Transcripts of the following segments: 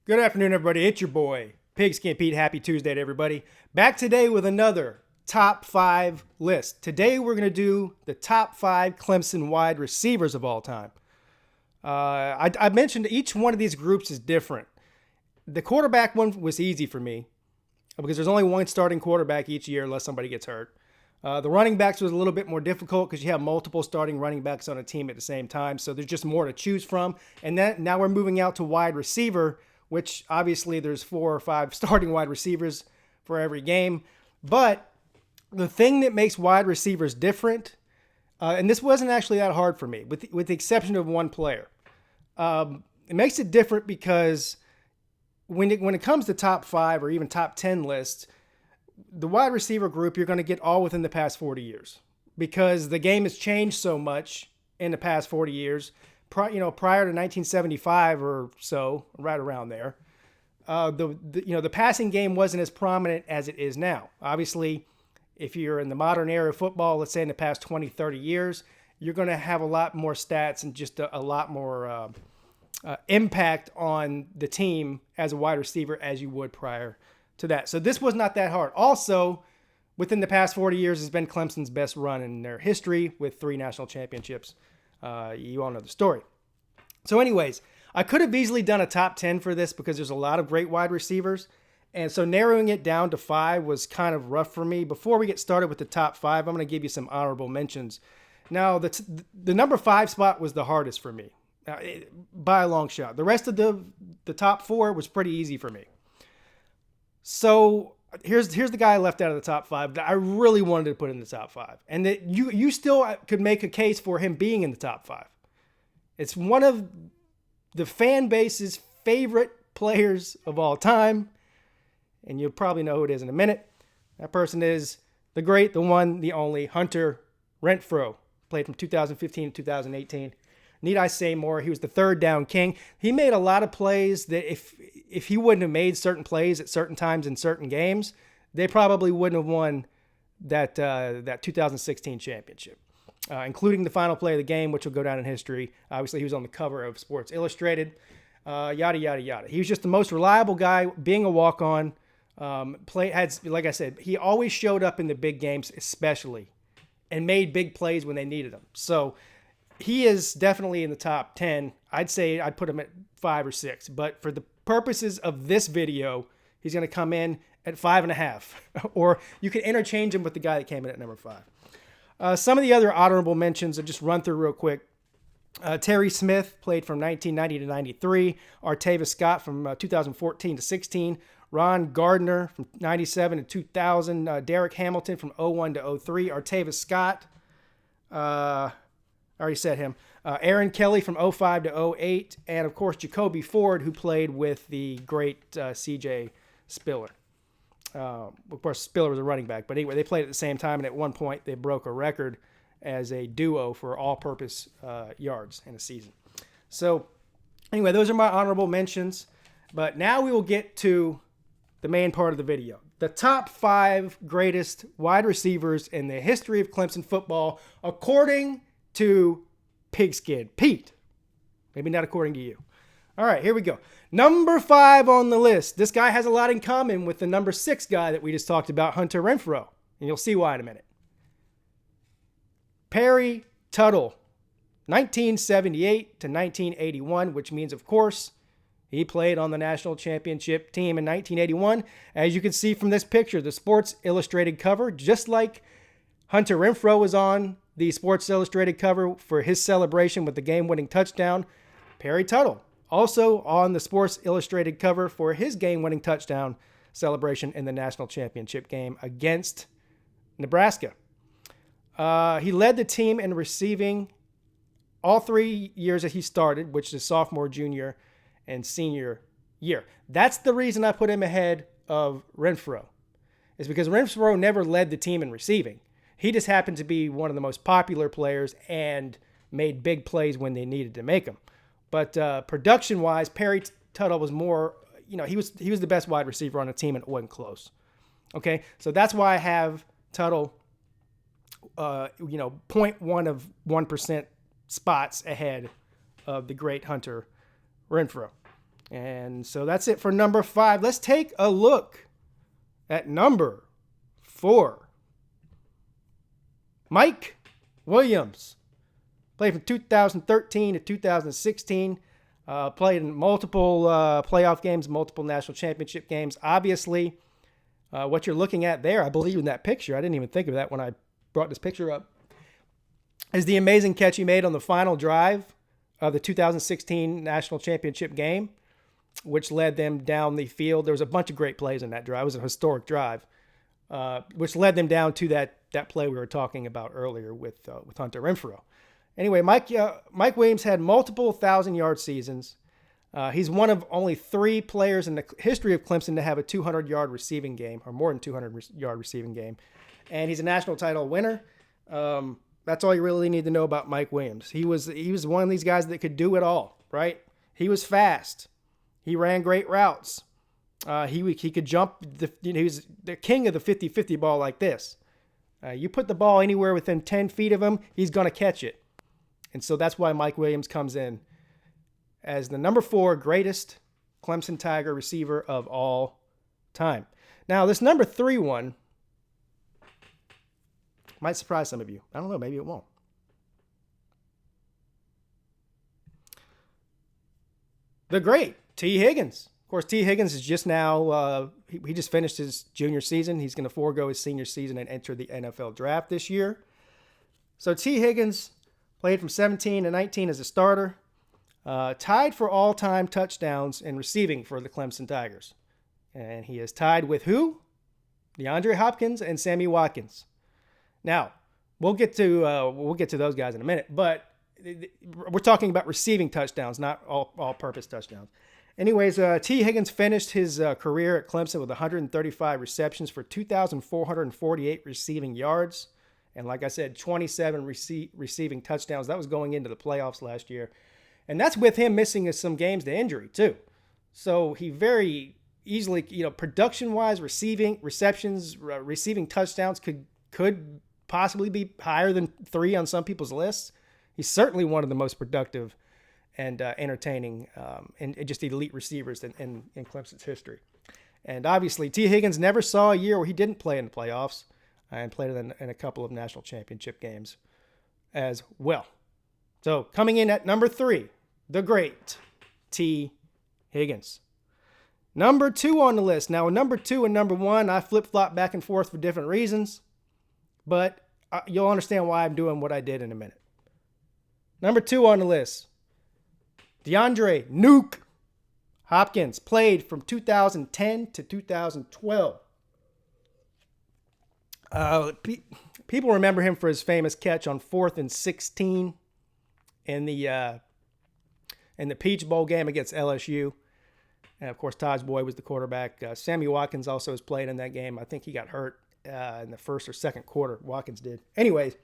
Good afternoon, everybody. It's your boy, Pigskin Pete. Happy Tuesday to everybody. Back today with another top 5 list. Today we're going to do the top 5 Clemson wide receivers of all time. I mentioned each one of these groups is different. The quarterback one was easy for me because there's only one starting quarterback each year unless somebody gets hurt. The running backs was a little bit more difficult because you have multiple starting running backs on a team at the same time, so there's just more to choose from. And then now we're moving out to wide receiver, which obviously there's 4 or 5 starting wide receivers for every game. But the thing that makes wide receivers different, and this wasn't actually that hard for me, with the exception of one player. It makes it different because when it comes to top 5 or even top 10 lists, the wide receiver group, you're going to get all within the past 40 years because the game has changed so much in the past 40 years. Prior to 1975 or so, right around there, the passing game wasn't as prominent as it is now. Obviously, if you're in the modern era of football, let's say in the past 20, 30 years, you're going to have a lot more stats and just a lot more impact on the team as a wide receiver as you would prior to that. So this was not that hard. Also, within the past 40 years has been Clemson's best run in their history with 3 national championships. You all know the story. So anyways, I could have easily done a top 10 for this because there's a lot of great wide receivers. And so narrowing it down to 5 was kind of rough for me. Before we get started with the top 5, I'm going to give you some honorable mentions. Now, the number 5 spot was the hardest for me by a long shot. The rest of the top 4 was pretty easy for me. So here's the guy I left out of the top 5 that I really wanted to put in the top 5. And that you still could make a case for him being in the top 5. It's one of the fan base's favorite players of all time. And you'll probably know who it is in a minute. That person is the great, the one, the only Hunter Renfrow. Played from 2015 to 2018. Need I say more? He was the third down king. He made a lot of plays that if he wouldn't have made certain plays at certain times in certain games, they probably wouldn't have won that 2016 championship, including the final play of the game, which will go down in history. Obviously, he was on the cover of Sports Illustrated, yada, yada, yada. He was just the most reliable guy, being a walk-on. Like I said, he always showed up in the big games, especially, and made big plays when they needed him. So he is definitely in the top 10. I'd say I'd put him at 5 or 6. But for the purposes of this video, he's going to come in at 5.5. Or you can interchange him with the guy that came in at number 5. Some of the other honorable mentions I'll just run through real quick. Terry Smith played from 1990 to 93. Artavis Scott from 2014 to 16. Ron Gardner from 97 to 2000. Derek Hamilton from 01 to 03. Artavis Scott. I already said him. Aaron Kelly from 05 to 08. And, of course, Jacoby Ford, who played with the great C.J. Spiller. Of course, Spiller was a running back. But anyway, they played at the same time, and at one point they broke a record as a duo for all-purpose yards in a season. So, anyway, those are my honorable mentions. But now we will get to the main part of the video. The top 5 greatest wide receivers in the history of Clemson football, according to Pigskin Pete. Maybe not according to you. All right, here we go. Number 5 on the list. This guy has a lot in common with the number 6 guy that we just talked about, Hunter Renfrow. And you'll see why in a minute. Perry Tuttle, 1978 to 1981, which means, of course, he played on the national championship team in 1981. As you can see from this picture, the Sports Illustrated cover, just like Hunter Renfrow was on the Sports Illustrated cover for his celebration with the game-winning touchdown. Perry Tuttle, also on the Sports Illustrated cover for his game-winning touchdown celebration in the national championship game against Nebraska. He led the team in receiving all 3 years that he started, which is sophomore, junior, and senior year. That's the reason I put him ahead of Renfrow, is because Renfrow never led the team in receiving. He just happened to be one of the most popular players and made big plays when they needed to make them. But production-wise, Perry Tuttle was more, he was the best wide receiver on the team, and it wasn't close. Okay, so that's why I have Tuttle, 0.1 of 1% spots ahead of the great Hunter Renfrow. And so that's it for number 5. Let's take a look at number 4. Mike Williams. Played from 2013 to 2016. Played in multiple playoff games, multiple national championship games. Obviously, what you're looking at there, I believe in that picture, I didn't even think of that when I brought this picture up, is the amazing catch he made on the final drive of the 2016 national championship game, which led them down the field. There was a bunch of great plays in that drive. It was a historic drive, which led them down to that play we were talking about earlier with Hunter Renfrow. Anyway, Mike Williams had multiple 1,000-yard seasons. He's one of only 3 players in the history of Clemson to have a 200-yard receiving game, or more than 200-yard receiving game. And he's a national title winner. That's all you really need to know about Mike Williams. He was one of these guys that could do it all, right? He was fast. He ran great routes. He could jump. He was the king of the 50-50 ball like this. You put the ball anywhere within 10 feet of him, he's going to catch it. And so that's why Mike Williams comes in as the number 4 greatest Clemson Tiger receiver of all time. Now, this number 3 one might surprise some of you. I don't know. Maybe it won't. The great T. Higgins. Of course, T. Higgins is just now, he just finished his junior season. He's going to forego his senior season and enter the NFL draft this year. So T. Higgins played from 17 to 19 as a starter. Tied for all-time touchdowns in receiving for the Clemson Tigers. And he is tied with who? DeAndre Hopkins and Sammy Watkins. Now, we'll get to those guys in a minute, but we're talking about receiving touchdowns, not all-purpose touchdowns. Anyways, T. Higgins finished his career at Clemson with 135 receptions for 2,448 receiving yards. And like I said, 27 receiving touchdowns. That was going into the playoffs last year. And that's with him missing some games to injury, too. So he very easily, production-wise, receptions, receiving touchdowns could possibly be higher than 3 on some people's lists. He's certainly one of the most productive and entertaining and just elite receivers in Clemson's history. And obviously, T. Higgins never saw a year where he didn't play in the playoffs and played in a couple of national championship games as well. So coming in at number 3, the great T. Higgins. Number 2 on the list. Now, number 2 and number 1, I flip-flop back and forth for different reasons, but you'll understand why I'm doing what I did in a minute. Number 2 on the list, DeAndre Nuke Hopkins, played from 2010 to 2012. People remember him for his famous catch on 4th and 16 in the Peach Bowl game against LSU. And, of course, Taj Boyd was the quarterback. Sammy Watkins also has played in that game. I think he got hurt in the first or second quarter. Watkins did. Anyways,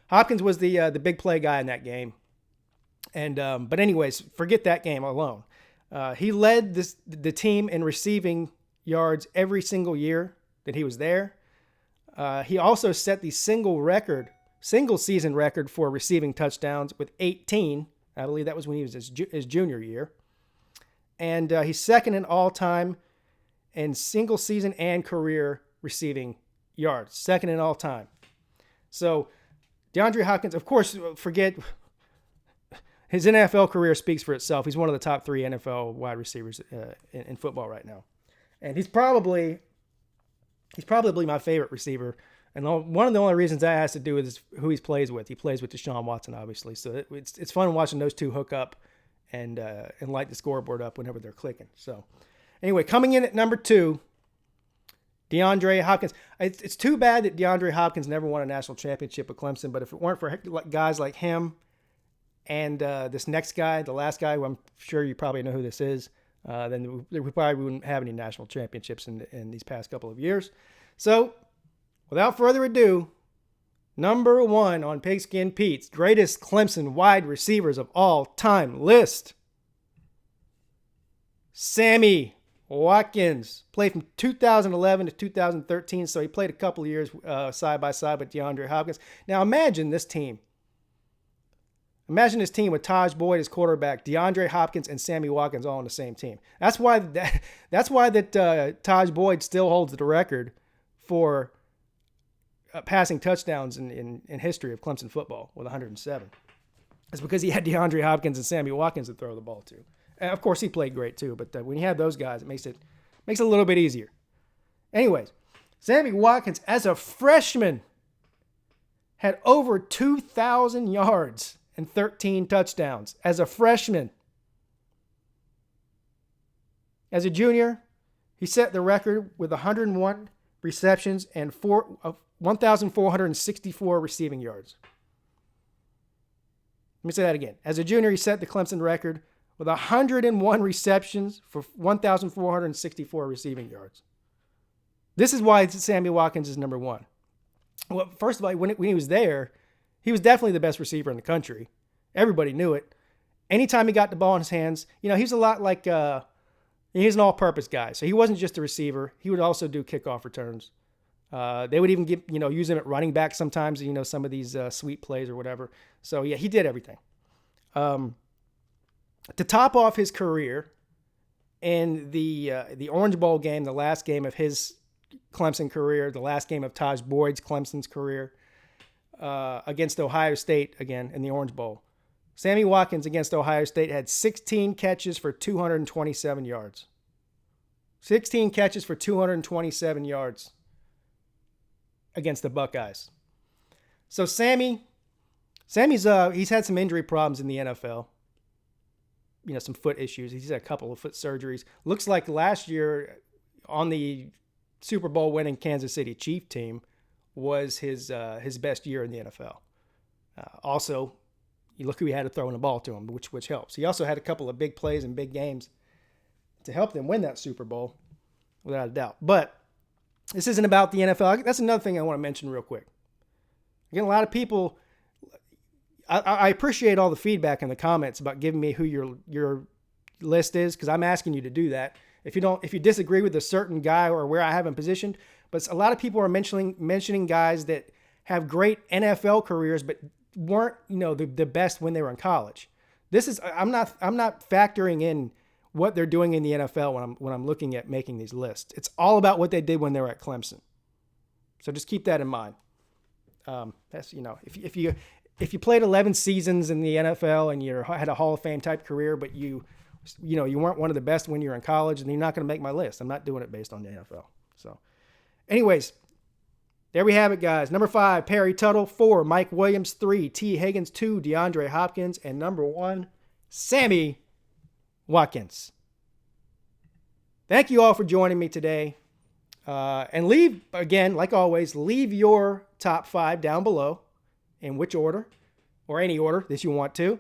Hopkins was the big play guy in that game. And but anyways, forget that game alone. He led the team in receiving yards every single year that he was there. He also set the single season record for receiving touchdowns with 18. I believe that was when he was his junior year. And he's second in all-time in single season and career receiving yards. Second in all-time. So DeAndre Hopkins, of course, forget his NFL career speaks for itself. He's one of the top 3 NFL wide receivers in football right now. And he's probably my favorite receiver. And one of the only reasons that has to do with is who he plays with. He plays with Deshaun Watson, obviously. So it's fun watching those two hook up and light the scoreboard up whenever they're clicking. So anyway, coming in at number 2, DeAndre Hopkins. It's too bad that DeAndre Hopkins never won a national championship with Clemson, but if it weren't for guys like him and this next guy, the last guy, who I'm sure you probably know who this is, then we probably wouldn't have any national championships in these past couple of years. So, without further ado, number 1 on Pigskin Pete's greatest Clemson wide receivers of all time list, Sammy Watkins. Played from 2011 to 2013, so he played a couple of years side by side with DeAndre Hopkins. Now imagine this team. Imagine this team with Taj Boyd as quarterback, DeAndre Hopkins and Sammy Watkins all on the same team. That's why Taj Boyd still holds the record for passing touchdowns in history of Clemson football with 107. It's because he had DeAndre Hopkins and Sammy Watkins to throw the ball to. And of course, he played great too, but when you have those guys, it makes it a little bit easier. Anyways, Sammy Watkins, as a freshman, had over 2,000 yards and 13 touchdowns as a freshman. As a junior, he set the record with 101 receptions and 1,464 receiving yards. Let me say that again. As a junior, he set the Clemson record with 101 receptions for 1,464 receiving yards. This is why Sammy Watkins is number one. Well, first of all, when he was there, he was definitely the best receiver in the country. Everybody knew it. Anytime he got the ball in his hands, he's a lot like he's an all-purpose guy. So he wasn't just a receiver. He would also do kickoff returns. They would even use him at running back sometimes, some of these sweep plays or whatever. So, yeah, he did everything. To top off his career in the Orange Bowl game, the last game of his Clemson career, the last game of Taj Boyd's Clemson's career, against Ohio State again in the Orange Bowl, Sammy Watkins against Ohio State had 16 catches for 227 yards. 16 catches for 227 yards against the Buckeyes. So Sammy's he's had some injury problems in the NFL. Some foot issues. He's had a couple of foot surgeries. Looks like last year on the Super Bowl winning Kansas City Chiefs team was his best year in the NFL. Also, you look who he had to throw the ball to him, which helps. He also had a couple of big plays and big games to help them win that Super Bowl, without a doubt. But this isn't about the NFL. That's another thing I want to mention real quick. Again, a lot of people, I appreciate all the feedback in the comments about giving me who your list is, because I'm asking you to do that. If you disagree with a certain guy or where I have him positioned, but a lot of people are mentioning guys that have great NFL careers but weren't the best when they were in college. I'm not factoring in what they're doing in the NFL when I'm looking at making these lists. It's all about what they did when they were at Clemson. So just keep that in mind. That's if you played 11 seasons in the NFL and you had a Hall of Fame type career, but you weren't one of the best when you were in college, then you're not going to make my list. I'm not doing it based on the NFL. So, anyways, there we have it, guys. Number 5, Perry Tuttle. 4, Mike Williams. 3, T. Higgins. 2, DeAndre Hopkins. And number 1, Sammy Watkins. Thank you all for joining me today. And leave, again, like always, leave your top 5 down below in which order or any order that you want to.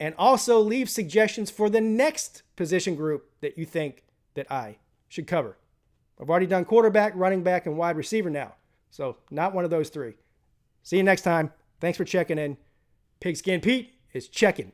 And also leave suggestions for the next position group that you think that I should cover. I've already done quarterback, running back, and wide receiver now. So not one of those 3. See you next time. Thanks for checking in. Pigskin Pete is checking.